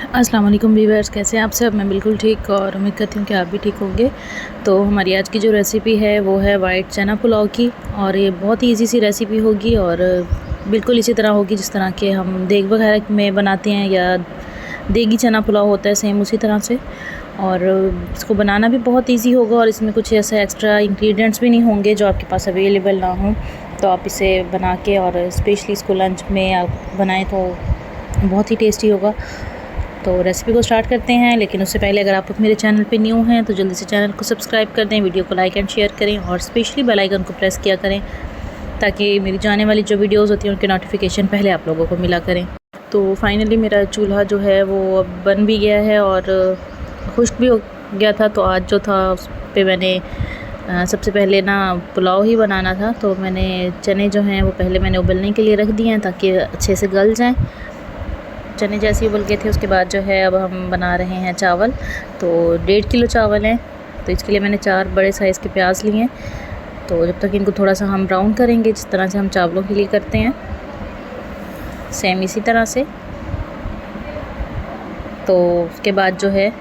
अस्सलाम वालेकुम व्यूअर्स, कैसे हैं आप सब। मैं बिल्कुल ठीक और उम्मीद करती हूँ कि आप भी ठीक होंगे। तो हमारी आज की जो रेसिपी है वो है वाइट चना पुलाव की, और ये बहुत ही ईज़ी सी रेसिपी होगी और बिल्कुल इसी तरह होगी जिस तरह के हम देग वगैरह में बनाते हैं या देगी चना पुलाव होता है, सेम उसी तरह से। और इसको बनाना भी बहुत ईजी होगा और इसमें कुछ ऐसा एक्स्ट्रा इंग्रेडिएंट्स भी नहीं होंगे जो आपके पास अवेलेबल ना हो। तो आप इसे बना के और स्पेशली इसको लंच में आप बनाएं तो बहुत ही टेस्टी होगा। तो रेसिपी को स्टार्ट करते हैं, लेकिन उससे पहले अगर आप मेरे चैनल पे न्यू हैं तो जल्दी से चैनल को सब्सक्राइब कर दें, वीडियो को लाइक एंड शेयर करें और स्पेशली बेल आइकन को प्रेस किया करें ताकि मेरी जाने वाली जो वीडियोस होती हैं उनके नोटिफिकेशन पहले आप लोगों को मिला करें। तो फाइनली मेरा चूल्हा जो है वो अब बन भी गया है और खुश्क भी हो गया था। तो आज जो था उस पर मैंने सबसे पहले ना पुलाव ही बनाना था, तो मैंने चने जो हैं वो पहले मैंने उबलने के लिए रख दिए हैं ताकि अच्छे से गल जाएँ। चने जैसे उबल गए थे उसके बाद जो है अब हम बना रहे हैं चावल। तो 1.5 किलो चावल हैं, तो इसके लिए मैंने 4 बड़े साइज़ के प्याज लिए हैं। तो जब तक इनको थोड़ा सा हम ब्राउन करेंगे जिस तरह से हम चावलों के लिए करते हैं, सेम इसी तरह से। तो उसके बाद जो है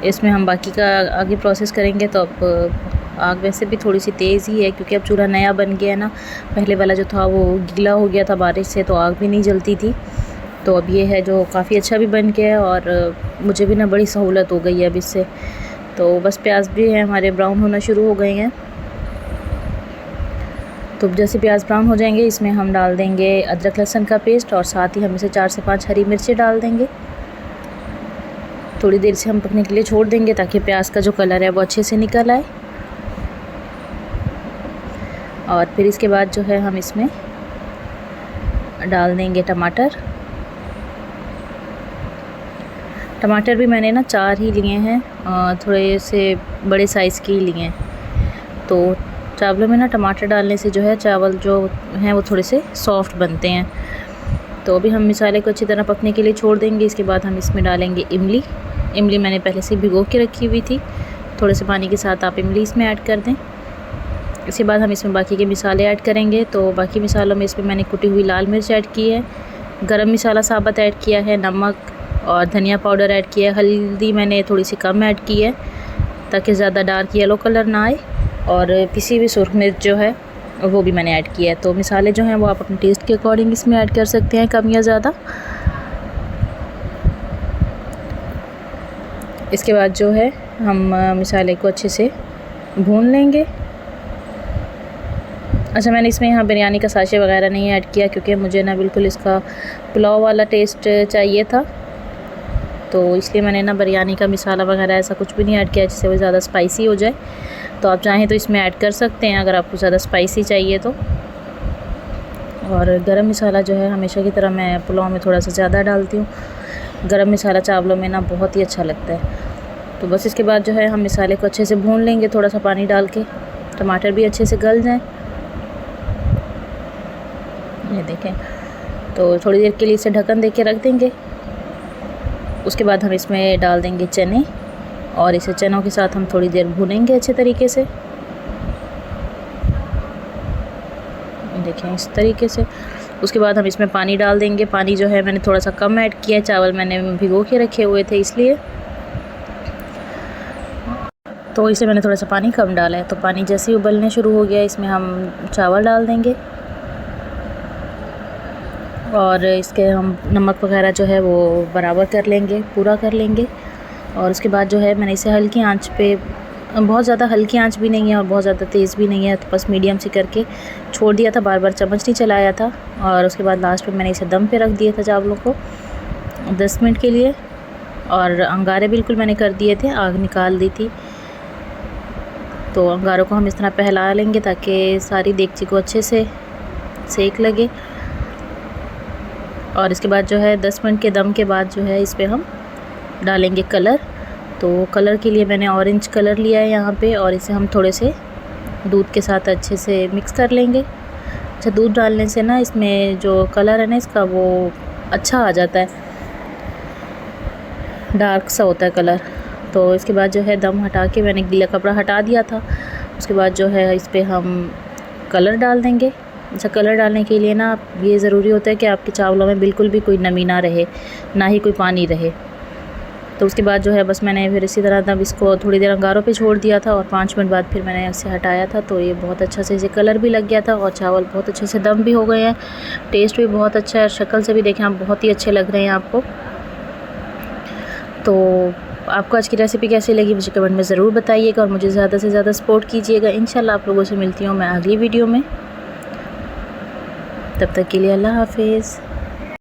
इसमें हम बाकी का आगे प्रोसेस करेंगे। तो अब आग वैसे भी थोड़ी सी तेज़ ही है क्योंकि अब चूल्हा नया बन गया है ना। पहले वाला जो था वो गीला हो गया था बारिश से, तो आग भी नहीं जलती थी। तो अब ये है जो काफ़ी अच्छा भी बन गया है और मुझे भी ना बड़ी सहूलत हो गई है अब इससे। तो बस प्याज भी है हमारे ब्राउन होना शुरू हो गए हैं। तो जैसे प्याज ब्राउन हो जाएंगे इसमें हम डाल देंगे अदरक लहसुन का पेस्ट और साथ ही हम इसे 4 से 5 हरी मिर्चें डाल देंगे। थोड़ी देर से हम पकने के लिए छोड़ देंगे ताकि प्याज का जो कलर है वो अच्छे से निकल आए। और फिर इसके बाद जो है हम इसमें डाल देंगे टमाटर। टमाटर भी मैंने ना 4 ही लिए हैं, थोड़े से बड़े साइज़ के ही लिए हैं। तो चावलों में ना टमाटर डालने से जो है चावल जो हैं वो थोड़े से सॉफ्ट बनते हैं। तो अभी हम मसाले को अच्छी तरह पकने के लिए छोड़ देंगे। इसके बाद हम इसमें डालेंगे इमली। इमली मैंने पहले से भिगो के रखी हुई थी, थोड़े से पानी के साथ आप इमली इसमें ऐड कर दें। इसके बाद हम इसमें बाकी के मसाले ऐड करेंगे। तो बाकी मसालों में इसमें मैंने कुटी हुई लाल मिर्च ऐड की है, गरम मसाला साबुत ऐड किया है, नमक और धनिया पाउडर ऐड किया है। हल्दी मैंने थोड़ी सी कम ऐड की है ताकि ज़्यादा डार्क येलो कलर ना आए, और पिसी हुई सुरख मिर्च जो है वो भी मैंने ऐड किया है। तो मसाले जो हैं वो आप अपने टेस्ट के अकॉर्डिंग इसमें ऐड कर सकते हैं, कम या ज़्यादा। इसके बाद जो है हम मसाले को अच्छे से भून लेंगे। अच्छा, मैंने इसमें यहाँ बिरयानी का साशे वगैरह नहीं ऐड किया क्योंकि मुझे ना बिल्कुल इसका पुलाव वाला टेस्ट चाहिए था, तो इसलिए मैंने ना बिरयानी का मसाला वगैरह ऐसा कुछ भी नहीं ऐड किया जिससे वो ज़्यादा स्पाइसी हो जाए। तो आप चाहें तो इसमें ऐड कर सकते हैं अगर आपको ज़्यादा स्पाइसी चाहिए तो। और गरम मसाला जो है हमेशा की तरह मैं पुलाव में थोड़ा सा ज़्यादा डालती हूँ। गरम मसाला चावलों में ना बहुत ही अच्छा लगता है। तो बस इसके बाद जो है हम मसाले को अच्छे से भून लेंगे, थोड़ा सा पानी डाल के, टमाटर भी अच्छे से गल जाएँ। ये देखें, तो थोड़ी देर के लिए इसे ढक्कन दे के रख देंगे। उसके बाद हम इसमें डाल देंगे चने और इसे चनों के साथ हम थोड़ी देर भूनेंगे अच्छे तरीके से। देखें इस तरीके से। उसके बाद हम इसमें पानी डाल देंगे। पानी जो है मैंने थोड़ा सा कम ऐड किया है, चावल मैंने भिगो के रखे हुए थे इसलिए, तो इसे मैंने थोड़ा सा पानी कम डाला है। तो पानी जैसे ही उबलने शुरू हो गया इसमें हम चावल डाल देंगे और इसके हम नमक वगैरह जो है वो बराबर कर लेंगे, पूरा कर लेंगे। और उसके बाद जो है मैंने इसे हल्की आंच पे, बहुत ज़्यादा हल्की आंच भी नहीं है और बहुत ज़्यादा तेज़ भी नहीं है, तो बस मीडियम से करके छोड़ दिया था, बार बार चम्मच नहीं चलाया था। और उसके बाद लास्ट में मैंने इसे दम पे रख दिया था चावलों को 10 मिनट के लिए, और अंगारे बिल्कुल मैंने कर दिए थे, आग निकाल दी थी। तो अंगारों को हम इस तरह फैला लेंगे ताकि सारी देगची को अच्छे से सेक लगे। और इसके बाद जो है 10 मिनट के दम के बाद जो है इस पर हम डालेंगे कलर। तो कलर के लिए मैंने ऑरेंज कलर लिया है यहाँ पे, और इसे हम थोड़े से दूध के साथ अच्छे से मिक्स कर लेंगे। अच्छा, दूध डालने से ना इसमें जो कलर है ना इसका वो अच्छा आ जाता है, डार्क सा होता है कलर। तो इसके बाद जो है दम हटा के मैंने गीला कपड़ा हटा दिया था। उसके बाद जो है इस पर हम कलर डाल देंगे अच्छा, कलर डालने के लिए ना ये ज़रूरी होता है कि आपके चावलों में बिल्कुल भी कोई नमी ना रहे, ना ही कोई पानी रहे। तो उसके बाद जो है बस मैंने फिर इसी तरह तब इसको थोड़ी देर अंगारों पे छोड़ दिया था और 5 मिनट बाद फिर मैंने इसे हटाया था। तो ये बहुत अच्छा से इसे कलर भी लग गया था और चावल बहुत अच्छे से दम भी हो गए हैं। टेस्ट भी बहुत अच्छा है, शक्ल से भी देखें आप बहुत ही अच्छे लग रहे हैं आपको। तो आपको आज की रेसिपी कैसी लगी मुझे कमेंट में ज़रूर बताइएगा और मुझे ज़्यादा से ज़्यादा सपोर्ट कीजिएगा। इंशाल्लाह आप लोगों से मिलती हूँ मैं अगली वीडियो में। तब तक के लिए अल्लाह हाफिज़।